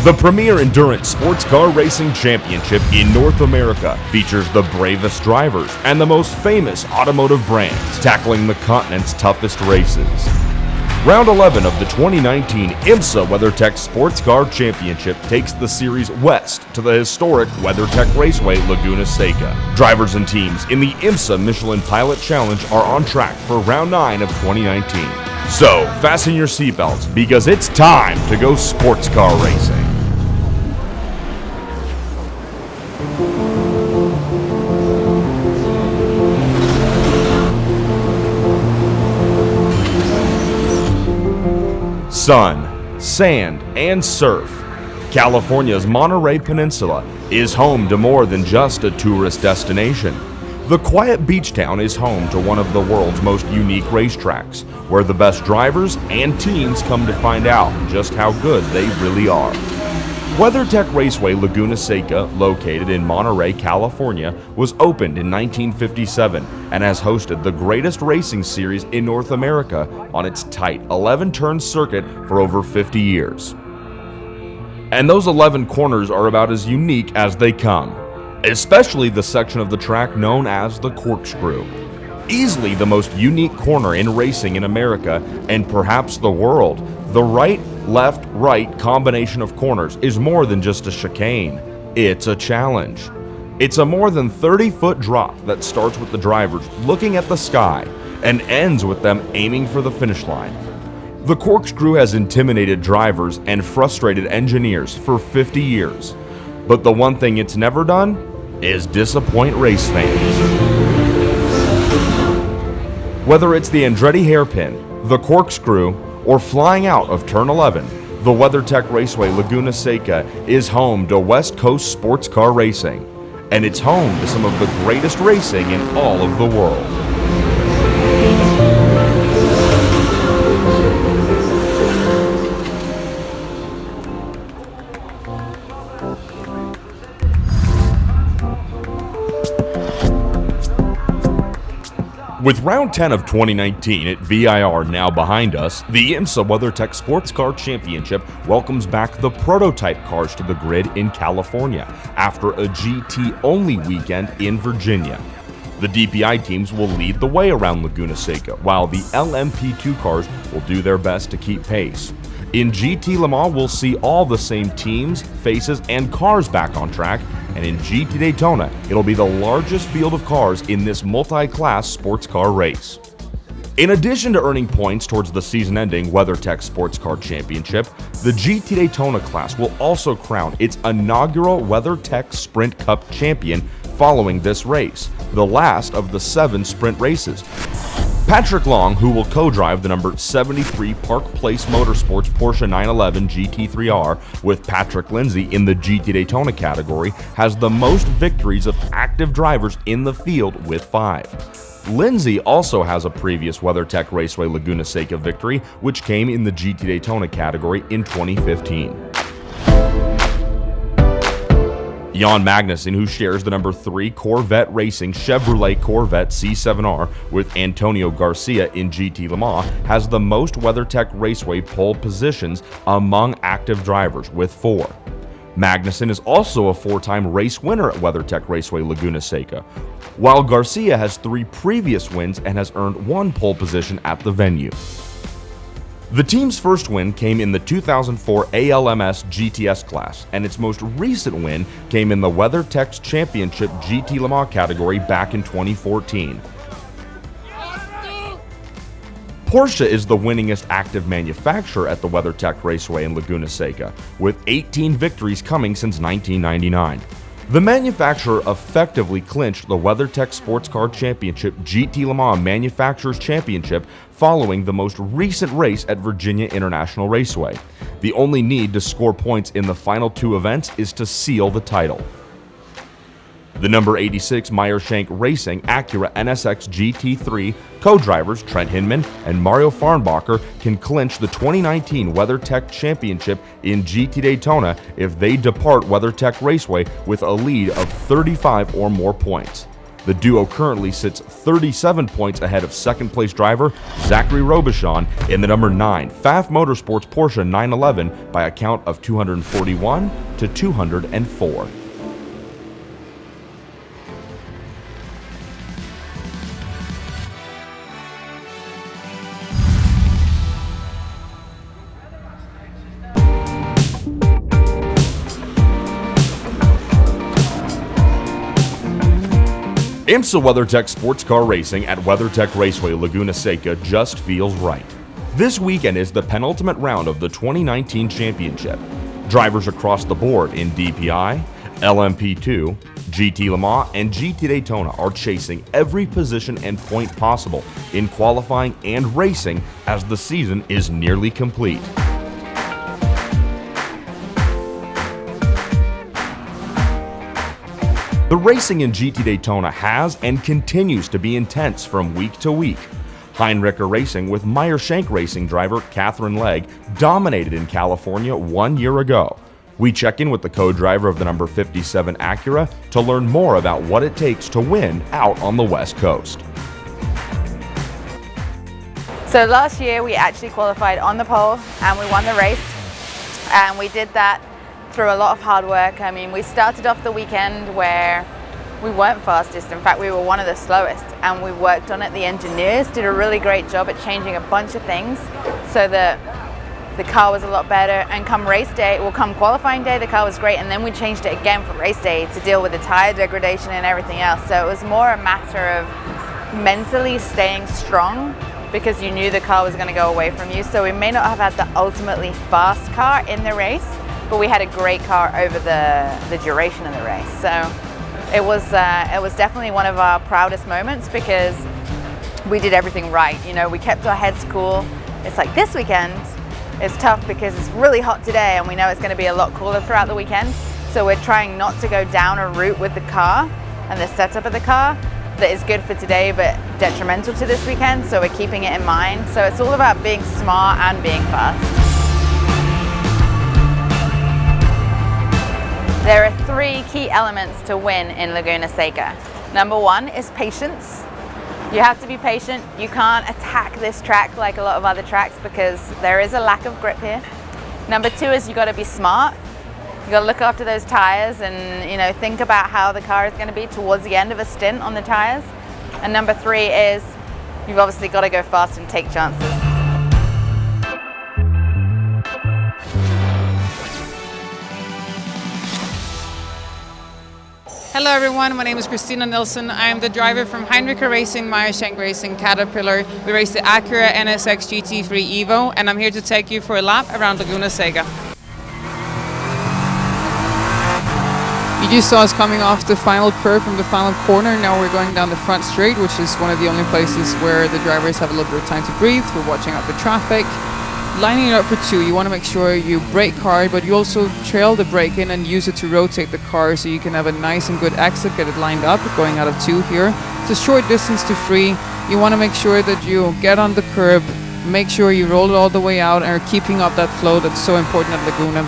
The premier endurance sports car racing championship in North America features the bravest drivers and the most famous automotive brands tackling the continent's toughest races. Round 11 of the 2019 IMSA WeatherTech Sports Car Championship takes the series west to the historic WeatherTech Raceway, Laguna, Seca. Drivers and teams in the IMSA Michelin Pilot Challenge are on track for Round 9 of 2019. So, fasten your seatbelts because it's time to go sports car racing. Sun, sand, and surf. California's Monterey Peninsula is home to more than just a tourist destination. The quiet beach town is home to one of the world's most unique racetracks, where the best drivers and teams come to find out just how good they really are. WeatherTech Raceway Laguna Seca, located in Monterey, California, was opened in 1957 and has hosted the greatest racing series in North America on its tight 11-turn circuit for over 50 years. And those 11 corners are about as unique as they come, especially the section of the track known as the corkscrew. Easily the most unique corner in racing in America and perhaps the world, the right, left, right combination of corners is more than just a chicane. It's a challenge. It's a more than 30-foot drop that starts with the drivers looking at the sky and ends with them aiming for the finish line. The corkscrew has intimidated drivers and frustrated engineers for 50 years, but the one thing it's never done is disappoint race fans. Whether it's the Andretti hairpin, the corkscrew, or flying out of Turn 11, the WeatherTech Raceway Laguna Seca is home to West Coast sports car racing, and it's home to some of the greatest racing in all of the world. With round 10 of 2019 at VIR now behind us, the IMSA WeatherTech Sports Car Championship welcomes back the prototype cars to the grid in California after a GT-only weekend in Virginia. The DPI teams will lead the way around Laguna Seca, while the LMP2 cars will do their best to keep pace. In GT Le Mans, we'll see all the same teams, faces, and cars back on track, and in GT Daytona, it'll be the largest field of cars in this multi-class sports car race. In addition to earning points towards the season-ending WeatherTech Sports Car Championship, the GT Daytona class will also crown its inaugural WeatherTech Sprint Cup champion following this race, the last of the 7 sprint races. Patrick Long, who will co-drive the number 73 Park Place Motorsports Porsche 911 GT3R with Patrick Lindsay in the GT Daytona category, has the most victories of active drivers in the field with 5. Lindsay also has a previous WeatherTech Raceway Laguna Seca victory, which came in the GT Daytona category in 2015. Jan Magnussen, who shares the number 3 Corvette Racing Chevrolet Corvette C7R with Antonio Garcia in GT Le Mans, has the most WeatherTech Raceway pole positions among active drivers with 4. Magnussen is also a 4-time race winner at WeatherTech Raceway Laguna Seca, while Garcia has 3 previous wins and has earned 1 pole position at the venue. The team's first win came in the 2004 ALMS GTS class, and its most recent win came in the WeatherTech Championship GT Le Mans category back in 2014. Porsche is the winningest active manufacturer at the WeatherTech Raceway in Laguna Seca, with 18 victories coming since 1999. The manufacturer effectively clinched the WeatherTech Sports Car Championship GT Le Mans Manufacturers Championship following the most recent race at Virginia International Raceway. The only need to score points in the final 2 events is to seal the title. The number 86 Meyershank Racing Acura NSX GT3 co-drivers Trent Hinman and Mario Farnbacher can clinch the 2019 WeatherTech Championship in GT Daytona if they depart WeatherTech Raceway with a lead of 35 or more points. The duo currently sits 37 points ahead of second-place driver Zachary Robichon in the number 9 Pfaff Motorsports Porsche 911 by a count of 241 to 204. IMSA WeatherTech sports car racing at WeatherTech Raceway, Laguna, Seca just feels right. This weekend is the penultimate round of the 2019 championship. Drivers across the board in DPI, LMP2, GT Le Mans, and GT Daytona are chasing every position and point possible in qualifying and racing as the season is nearly complete. The racing in GT Daytona has and continues to be intense from week to week. Heinricher Racing with Meyer Shank Racing driver Catherine Legg dominated in California 1 year ago. We check in with the co-driver of the number 57 Acura to learn more about what it takes to win out on the West Coast. So last year we actually qualified on the pole and we won the race, and we did that through a lot of hard work. I mean, we started off the weekend where we weren't fastest. In fact, we were one of the slowest, and we worked on it. The engineers did a really great job at changing a bunch of things so that the car was a lot better. And come race day, well, come qualifying day, the car was great, and then we changed it again for race day to deal with the tire degradation and everything else. So it was more a matter of mentally staying strong because you knew the car was going to go away from you. So we may not have had the ultimately fast car in the race, but we had a great car over the duration of the race. So it was definitely one of our proudest moments because we did everything right. You know, we kept our heads cool. It's like this weekend is tough because it's really hot today and we know it's going to be a lot cooler throughout the weekend. So we're trying not to go down a route with the car and the setup of the car that is good for today but detrimental to this weekend. So we're keeping it in mind. So it's all about being smart and being fast. There are 3 key elements to win in Laguna Seca. Number 1 is patience. You have to be patient. You can't attack this track like a lot of other tracks because there is a lack of grip here. Number 2 is you got to be smart. You got to look after those tires and, you know, think about how the car is going to be towards the end of a stint on the tires. And number 3 is you've obviously got to go fast and take chances. Hello everyone, my name is Christina Nilsson. I am the driver from Heinricher Racing, Meyer Shank Racing, Caterpillar. We race the Acura NSX GT3 Evo, and I'm here to take you for a lap around Laguna Seca. You just saw us coming off the final curve from the final corner. Now we're going down the front straight, which is one of the only places where the drivers have a little bit of time to breathe. We're watching out the traffic. Lining it up for 2, you want to make sure you brake hard, but you also trail the brake in and use it to rotate the car so you can have a nice and good exit, get it lined up, going out of 2 here. It's a short distance to 3. You want to make sure that you get on the curb, make sure you roll it all the way out and are keeping up that flow that's so important at Laguna.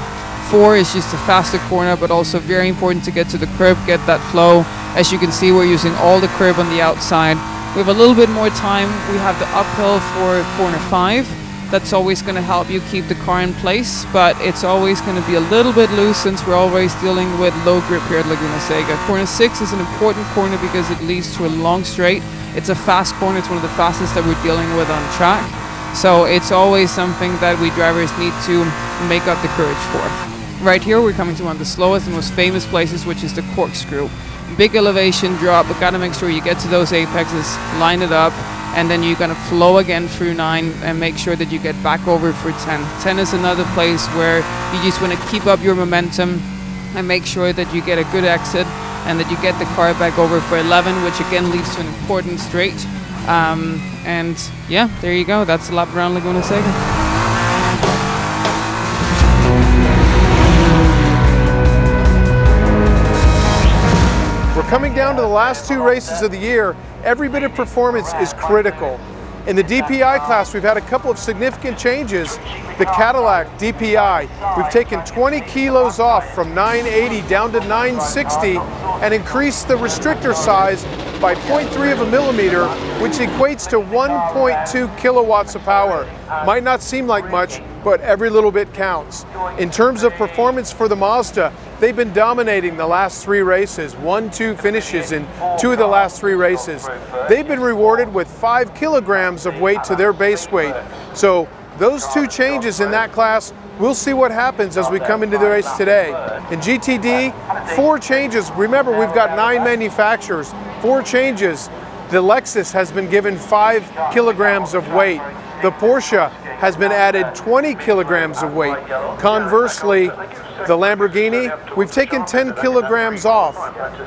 4 is just a faster corner, but also very important to get to the curb, get that flow. As you can see, we're using all the curb on the outside. We have a little bit more time. We have the uphill for corner 5. That's always going to help you keep the car in place, but it's always going to be a little bit loose since we're always dealing with low grip here at Laguna Seca. Corner 6 is an important corner because it leads to a long straight. It's a fast corner. It's one of the fastest that we're dealing with on track. So it's always something that we drivers need to make up the courage for. Right here we're coming to one of the slowest and most famous places, which is the corkscrew. Big elevation drop, but gotta make sure you get to those apexes, line it up, and then you're gonna flow again through 9 and make sure that you get back over for 10. 10 is another place where you just wanna keep up your momentum and make sure that you get a good exit and that you get the car back over for 11, which again leads to an important straight. And yeah, there you go. That's a lap around Laguna Seca. Coming down to the last 2 races of the year, every bit of performance is critical. In the DPI class, we've had a couple of significant changes. The Cadillac DPI, we've taken 20 kilos off from 980 down to 960 and increased the restrictor size by 0.3 of a millimeter, which equates to 1.2 kilowatts of power. Might not seem like much, but every little bit counts. In terms of performance for the Mazda, they've been dominating the last 3 races, 1-2 finishes in 2 of the last 3 races. They've been rewarded with 5 kilograms of weight to their base weight. So those 2 changes in that class, we'll see what happens as we come into the race today. In GTD, 4 changes. Remember, we've got 9 manufacturers, 4 changes. The Lexus has been given 5 kilograms of weight. The Porsche has been added 20 kilograms of weight. Conversely, the Lamborghini, we've taken 10 kilograms off.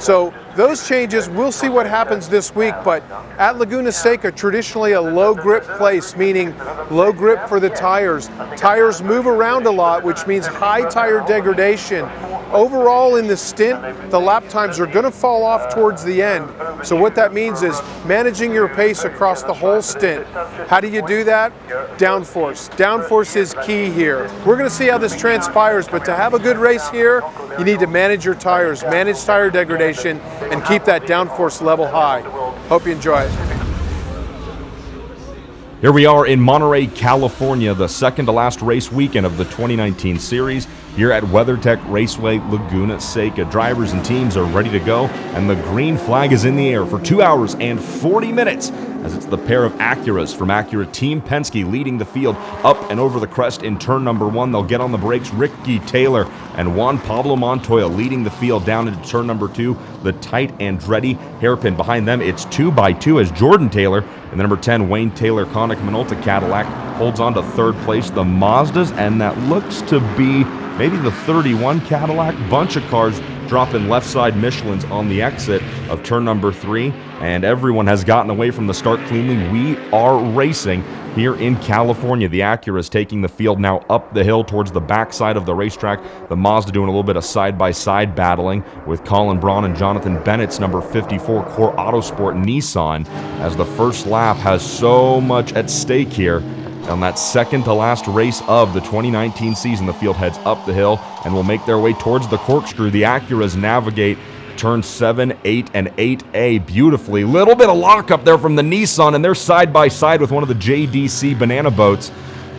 So those changes, we'll see what happens this week, but at Laguna Seca, traditionally a low grip place, meaning low grip for the tires. Tires move around a lot, which means high tire degradation. Overall in the stint, the lap times are going to fall off towards the end. So what that means is managing your pace across the whole stint. How do you do that? Downforce. Downforce is key here. We're going to see how this transpires, but to have a good race here, you need to manage your tires, manage tire degradation, and keep that downforce level high. Hope you enjoy it. Here we are in Monterey, California, the second to last race weekend of the 2019 series here at WeatherTech Raceway Laguna Seca. Drivers and teams are ready to go, and the green flag is in the air for 2 hours and 40 minutes as it's the pair of Acuras from Acura Team Penske leading the field up and over the crest in turn number 1. They'll get on the brakes. Ricky Taylor and Juan Pablo Montoya leading the field down into turn number 2. The tight Andretti hairpin behind them. It's 2x2 as Jordan Taylor and the number 10 Wayne Taylor Koenig Minolta Cadillac holds on to third place. The Mazdas, and that looks to be maybe the 31 Cadillac. Bunch of cars dropping left side Michelins on the exit of turn number 3, and everyone has gotten away from the start cleanly. We are racing here in California. The Acura is taking the field now up the hill towards the backside of the racetrack. The Mazda doing a little bit of side-by-side battling with Colin Braun and Jonathan Bennett's number 54 Core Autosport Nissan, as the first lap has so much at stake here. On that second to last race of the 2019 season, the field heads up the hill and will make their way towards the corkscrew. The Acuras navigate turn 7, 8, and 8A beautifully. Little bit of lockup there from the Nissan, and they're side by side with one of the JDC banana boats.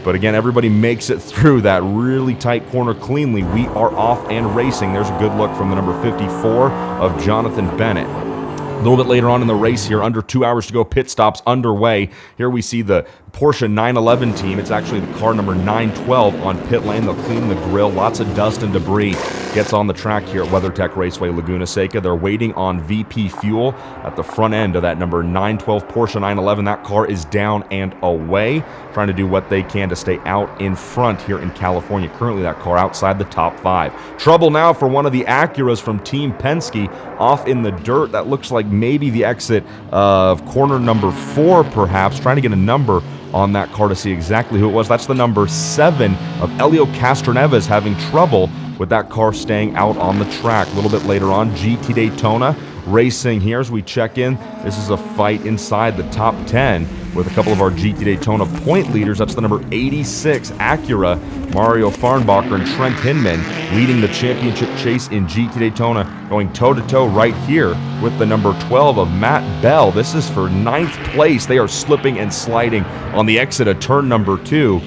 But again, everybody makes it through that really tight corner cleanly. We are off and racing. There's a good look from the number 54 of Jonathan Bennett. A little bit later on in the race here, under 2 hours to go, pit stops underway. Here we see the Porsche 911 team. It's actually the car number 912 on pit lane. They'll clean the grill. Lots of dust and debris gets on the track here at WeatherTech Raceway Laguna Seca. They're waiting on VP Fuel at the front end of that number 912 Porsche 911. That car is down and away, trying to do what they can to stay out in front here in California. Currently that car outside the top 5. Trouble now for one of the Acuras from Team Penske off in the dirt. That looks like maybe the exit of corner number 4 perhaps, trying to get a number on that car to see exactly who it was. That's the number 7 of Helio Castroneves having trouble with that car staying out on the track. A little bit later on, GT Daytona racing here as we check in. This is a fight inside the top 10 with a couple of our GT Daytona point leaders. That's the number 86 Acura, Mario Farnbacher and Trent Hinman leading the championship chase in GT Daytona, going toe-to-toe right here with the number 12 of Matt Bell. This is for 9th place. They are slipping and sliding on the exit of turn number 2.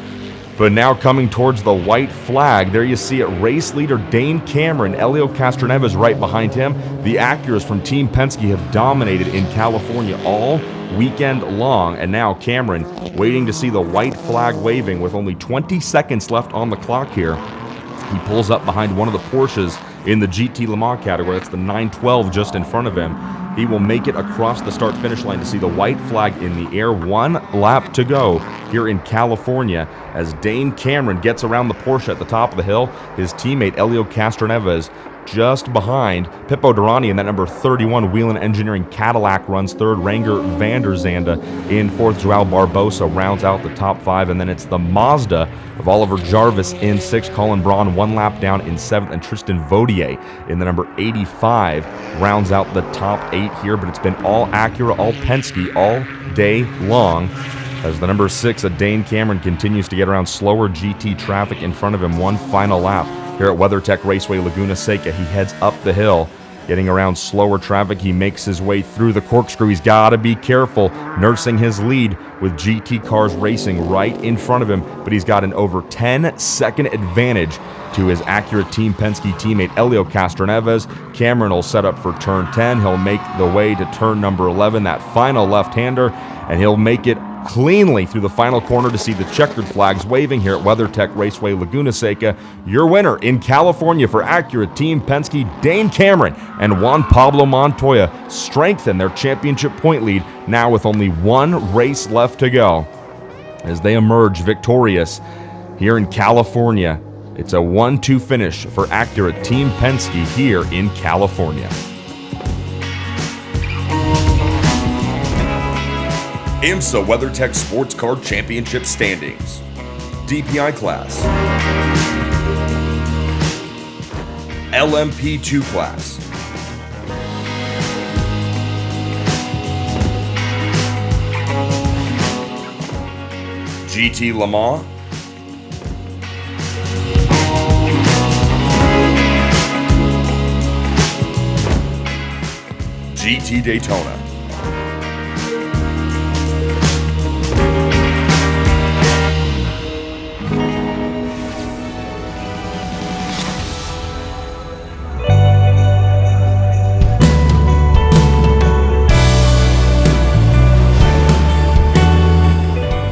But now coming towards the white flag, there you see it, race leader Dane Cameron, Helio Castroneves right behind him. The Acuras from Team Penske have dominated in California all weekend long, and now Cameron waiting to see the white flag waving with only 20 seconds left on the clock here. He pulls up behind one of the Porsches in the GT Le Mans category. That's the 912 just in front of him. He will make it across the start-finish line to see the white flag in the air. 1 lap to go here in California as Dane Cameron gets around the Porsche at the top of the hill. His teammate Helio Castroneves just behind. Pippo Durrani in that number 31 Whelen Engineering Cadillac runs 3rd. Ranger van der Zande in 4th. Joao Barbosa rounds out the top 5, and then it's the Mazda of Oliver Jarvis in 6th. Colin Braun 1 lap down in 7th, and Tristan Vautier in the number 85 rounds out the top 8 here. But it's been all Acura, all Penske all day long, as the number 6 of Dane Cameron continues to get around slower GT traffic in front of him. 1 final lap here at WeatherTech Raceway Laguna Seca. He heads up the hill Getting around slower traffic, he makes his way through the corkscrew. He's got to be careful, nursing his lead with GT cars racing right in front of him, but he's got an over 10-second advantage to his Acura Team Penske teammate Elio Castroneves. Cameron will set up for turn 10. He'll make the way to turn number 11, that final left-hander, and he'll make it cleanly through the final corner to see the checkered flags waving here at WeatherTech Raceway Laguna Seca. Your winner in California for Acura Team Penske, Dane Cameron and Juan Pablo Montoya strengthen their championship point lead now with only one race left to go as they emerge victorious here in California. It's a 1-2 finish for Acura Team Penske here in California. IMSA WeatherTech Sports Car Championship standings. DPI class. LMP2 class. GT Le Mans. GT Daytona.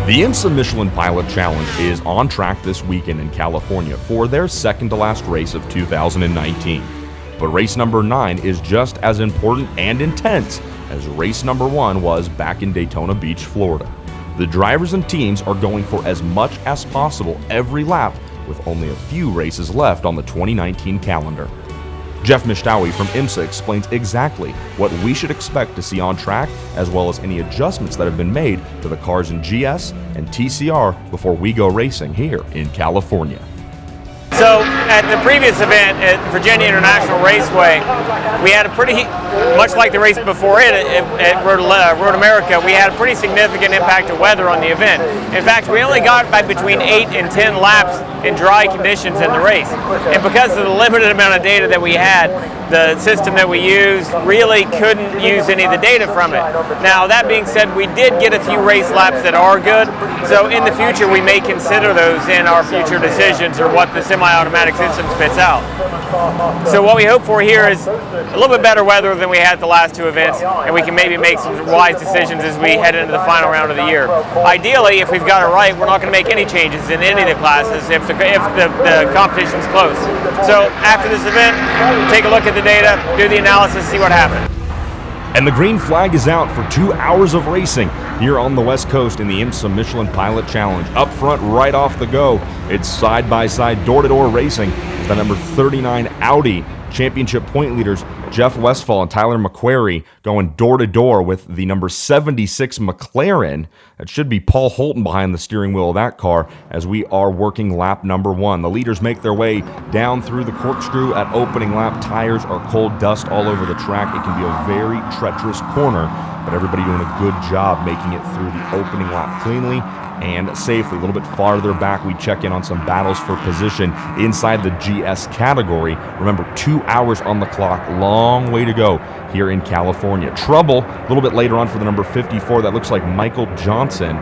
The IMSA Michelin Pilot Challenge is on track this weekend in California for their second-to-last race of 2019. But race number 9 is just as important and intense as race number 1 was back in Daytona Beach, Florida. The drivers and teams are going for as much as possible every lap with only a few races left on the 2019 calendar. Jeff Mishtawi from IMSA explains exactly what we should expect to see on track, as well as any adjustments that have been made to the cars in GS and TCR before we go racing here in California. So at the previous event at Virginia International Raceway, we had a pretty, much like the race before it at Road America, we had a pretty significant impact of weather on the event. In fact, we only got by between 8 and 10 laps in dry conditions in the race. And because of the limited amount of data that we had, the system that we used really couldn't use any of the data from it. Now, that being said, we did get a few race laps that are good, so in the future we may consider those in our future decisions or what the semi-automatic system spits out. So what we hope for here is a little bit better weather than we had at the last 2 events, and we can maybe make some wise decisions as we head into the final round of the year. Ideally, if we've got it right, we're not going to make any changes in any of the classes if the competition's close. So after this event, take a look at the data, do the analysis, see what happened. And the green flag is out for 2 hours of racing here on the West Coast in the IMSA Michelin Pilot Challenge. Up front, right off the go, it's side-by-side, door-to-door racing. The number 39 Audi championship point leaders Jeff Westphal and Tyler McQuarrie going door-to-door with the number 76 McLaren. That should be Paul Holton behind the steering wheel of that car as we are working lap number 1. The leaders make their way down through the corkscrew at opening lap. Tires are cold, dust all over the track. It can be a very treacherous corner, but everybody doing a good job making it through the opening lap cleanly and safely. A little bit farther back, we check in on some battles for position inside the GS category. Remember, 2 hours on the clock, long way to go here in California. Trouble a little bit later on for the number 54. That looks like Michael Johnson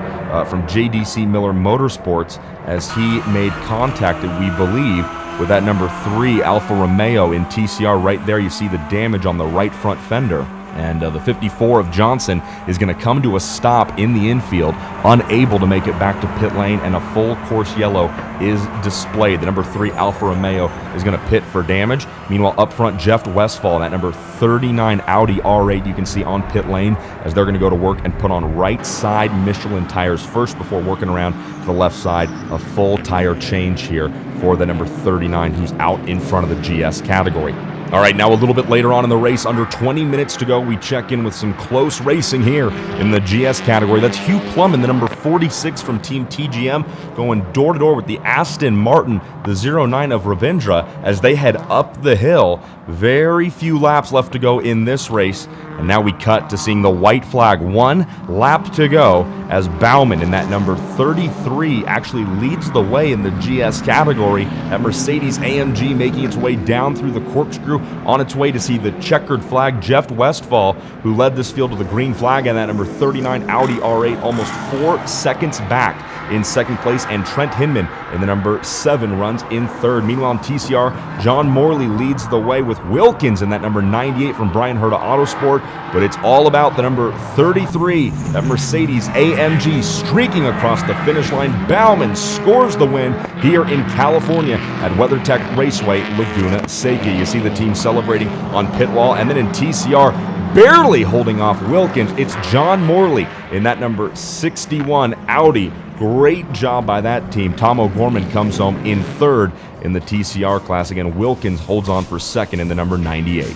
from JDC Miller Motorsports as he made contact, we believe, with that number 3 Alfa Romeo in TCR. Right there, you see the damage on the right front fender. And the 54 of Johnson is going to come to a stop in the infield, unable to make it back to pit lane, and a full course yellow is displayed. The number 3 Alfa Romeo is going to pit for damage. Meanwhile, up front, Jeff Westphal, that number 39 Audi R8, you can see on pit lane as they're going to go to work and put on right side Michelin tires first before working around to the left side. A full tire change here for the number 39 who's out in front of the GS category. All right, now a little bit later on in the race, under 20 minutes to go, we check in with some close racing here in the GS category. That's Hugh Plumman, the number 46 from Team TGM, going door-to-door with the Aston Martin, the 09 of Ravindra, as they head up the hill. Very few laps left to go in this race. And now we cut to seeing the white flag, 1 lap to go, as Bauman in that number 33 actually leads the way in the GS category. That Mercedes-AMG making its way down through the corkscrew on its way to see the checkered flag. Jeff Westphal, who led this field to the green flag, and that number 39 Audi R8 almost 4 seconds back in second place, and Trent Hinman in the number 7 runs in third. Meanwhile, in TCR, John Morley leads the way with Wilkins in that number 98 from Brian Herta Autosport, but it's all about the number 33, that Mercedes-AMG streaking across the finish line. Bauman scores the win here in California at WeatherTech Raceway, Laguna Seca. You see the team celebrating on pit wall, and then in TCR, barely holding off Wilkins, it's John Morley in that number 61 Audi. Great job by that team. Tom O'Gorman comes home in third in the TCR class. Again, Wilkins holds on for second in the number 98.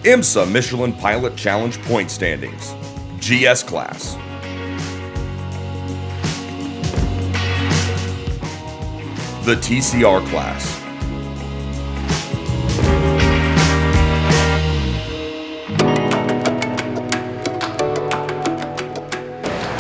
IMSA Michelin Pilot Challenge point standings. GS class. The TCR class.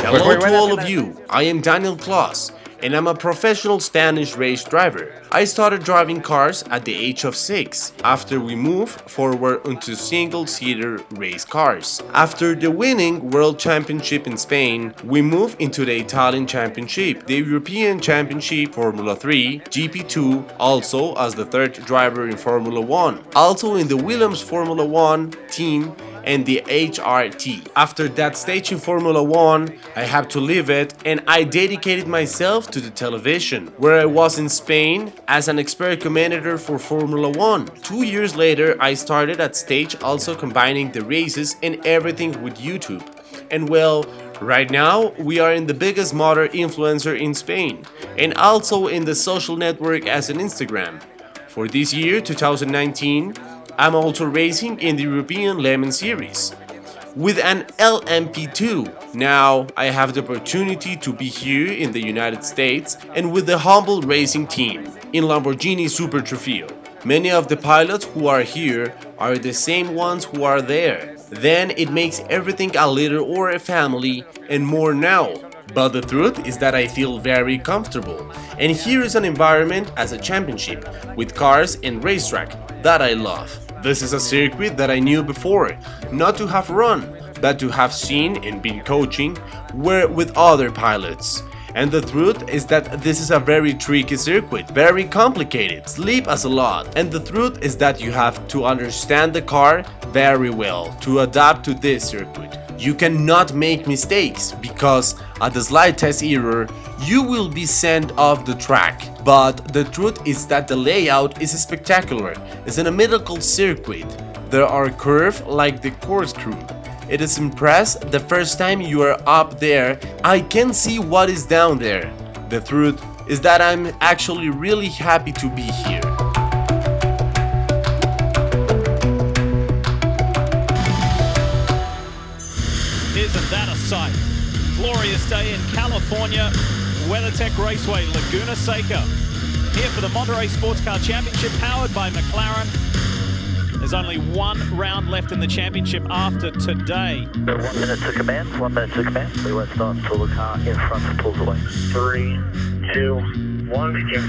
Hello to all of you, I am Daniel Klaus, and I'm a professional Spanish race driver. I started driving cars at the age of 6, after we moved forward into single-seater race cars. After the winning World Championship in Spain, we moved into the Italian Championship, the European Championship Formula 3, GP2, also as the third driver in Formula 1, also in the Williams Formula 1 team, and the HRT. After that stage in Formula 1, I had to leave it and I dedicated myself to the television, where I was in Spain as an expert commentator for Formula 1. 2 years later, I started at stage, also combining the races and everything with YouTube. And well, right now we are in the biggest motor influencer in Spain, and also in the social network as an Instagram. For this year, 2019, I'm also racing in the European Le Mans Series with an LMP2. Now I have the opportunity to be here in the United States and with the Humble Racing team in Lamborghini Super Trofeo. Many of the pilots who are here are the same ones who are there. Then it makes everything a little or a family and more now. But the truth is that I feel very comfortable, and here is an environment as a championship with cars and racetrack that I love. This is a circuit that I knew before, not to have run, but to have seen and been coaching with other pilots. And the truth is that this is a very tricky circuit, very complicated, sleep us a lot. And the truth is that you have to understand the car very well to adapt to this circuit. You cannot make mistakes, because at the slightest error, you will be sent off the track. But the truth is that the layout is spectacular. It's an medical circuit. There are curves like the corkscrew. It is impressive the first time you are up there. I can see what is down there. The truth is that I'm actually really happy to be here. Isn't that a sight? Glorious day in California, WeatherTech Raceway, Laguna Seca. Here for the Monterey Sports Car Championship, powered by McLaren. There's only one round left in the championship after today. 1 minute to command, 1 minute to command. We let start until the car in front pulls away. 3, 2, 1, begin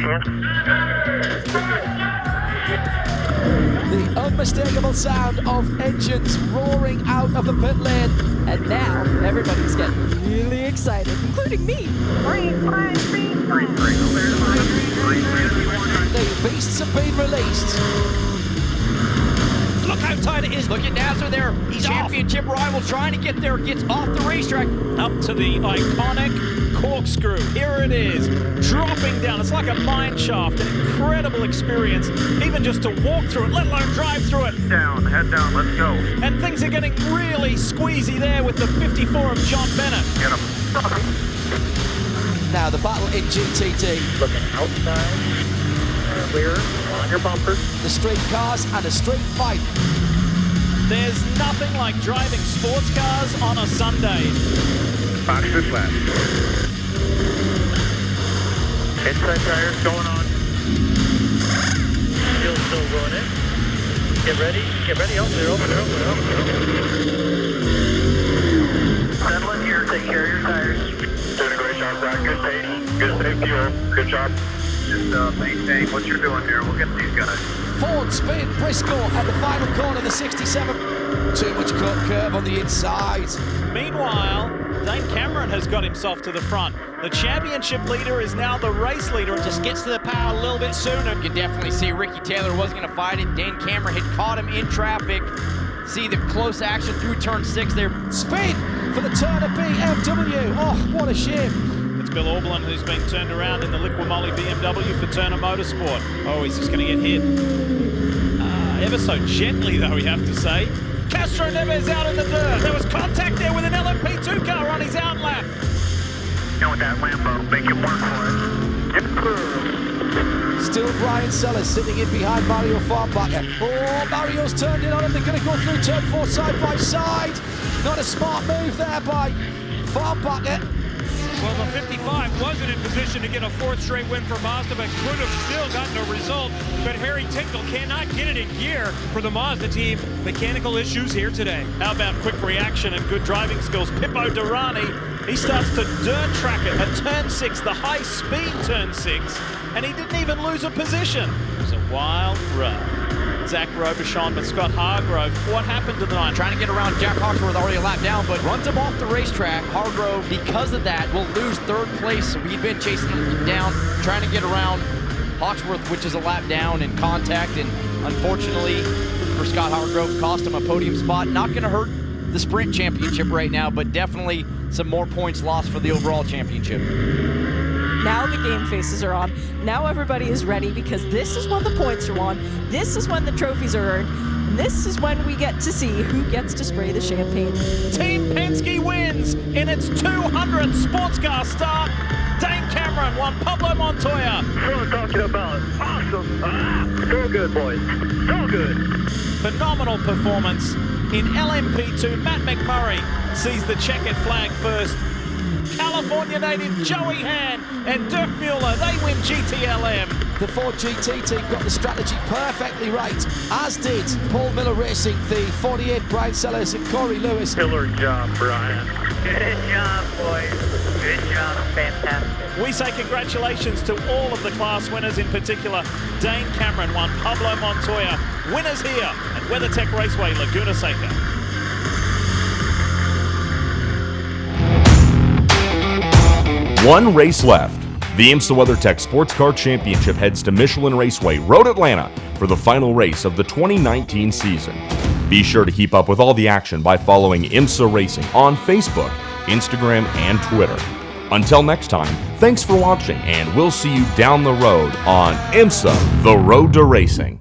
The unmistakable sound of engines roaring out of the pit lane. And now everybody's getting really excited, including me. The beasts have been released. Look how tight it is. Look at Nasser there. He's championship rival trying to get there. Gets off the racetrack. Up to the iconic corkscrew. Here it is, dropping down. It's like a mine shaft. An incredible experience, even just to walk through it, let alone drive through it. down, head down, let's go. And things are getting really squeezy there with the 54 of John Bennett. Get him. Now the battle in GTT. Looking outside, clear, on your bumper. The street cars and a street fight. There's nothing like driving sports cars on a Sunday. Box is left. Inside tires going on. Still running. Get ready, open it. Settling here, take care of your tires. Doing a great job, Zach. Good pace, good safe fuel. Good job. Just maintain what you're doing here. We'll get these guys. Ford spin, Briscoe at the final corner, the 67. Too much cut curve on the inside. Meanwhile, Dane Cameron has got himself to the front. The championship leader is now the race leader and just gets to the power a little bit sooner. You can definitely see Ricky Taylor was going to fight it. Dane Cameron had caught him in traffic. See the close action through turn 6 there. Spin for the Turner BMW. Oh, what a shame. It's Bill Auberlin who's been turned around in the Liqui-Moly BMW for Turner Motorsport. Oh, he's just going to get hit. Ever so gently, though, we have to say. Castro Neves out in the dirt. There was contact there with an LMP2 car on his out lap. And with that Lambo, make it work for it. Still Brian Sellers sitting in behind Mario Farbacher. Oh, Mario's turned in on him. They're going to go through turn 4 side by side. Not a smart move there by Farbacher. Well, the 55 wasn't in position to get a 4th straight win for Mazda, but could have still gotten a result. But Harry Tinkle cannot get it in gear for the Mazda team. Mechanical issues here today. How about quick reaction and good driving skills? Pippo Durrani, he starts to dirt track it at turn 6, the high-speed turn 6, and he didn't even lose a position. It was a wild run. Zach Robichon, but Scott Hargrove, what happened to the night? Trying to get around Jack Hawksworth, already a lap down, but runs him off the racetrack. Hargrove, because of that, will lose 3rd place. We've been chasing him down, trying to get around Hawksworth, which is a lap down in contact, and unfortunately for Scott Hargrove, cost him a podium spot. Not going to hurt the sprint championship right now, but definitely some more points lost for the overall championship. Now the game faces are on. Now everybody is ready because this is when the points are won. This is when the trophies are earned. And this is when we get to see who gets to spray the champagne. Team Penske wins in its 200th sports car start. Dane Cameron won Pablo Montoya. That's what I'm talking about. Awesome. So good, boys. So good. Phenomenal performance in LMP2. Matt McMurray sees the checkered flag first. California native Joey Han and Dirk Mueller, they win GTLM. The Ford GT team got the strategy perfectly right, as did Paul Miller Racing, the 48 Brian Sellers and Corey Lewis. Killer job, Brian. Good job, boys. Good job. Fantastic. We say congratulations to all of the class winners, in particular Dane Cameron won Pablo Montoya. Winners here at WeatherTech Raceway, Laguna Seca. One race left. The IMSA WeatherTech Sports Car Championship heads to Michelin Raceway, Road Atlanta, for the final race of the 2019 season. Be sure to keep up with all the action by following IMSA Racing on Facebook, Instagram, and Twitter. Until next time, thanks for watching, and we'll see you down the road on IMSA, the Road to Racing.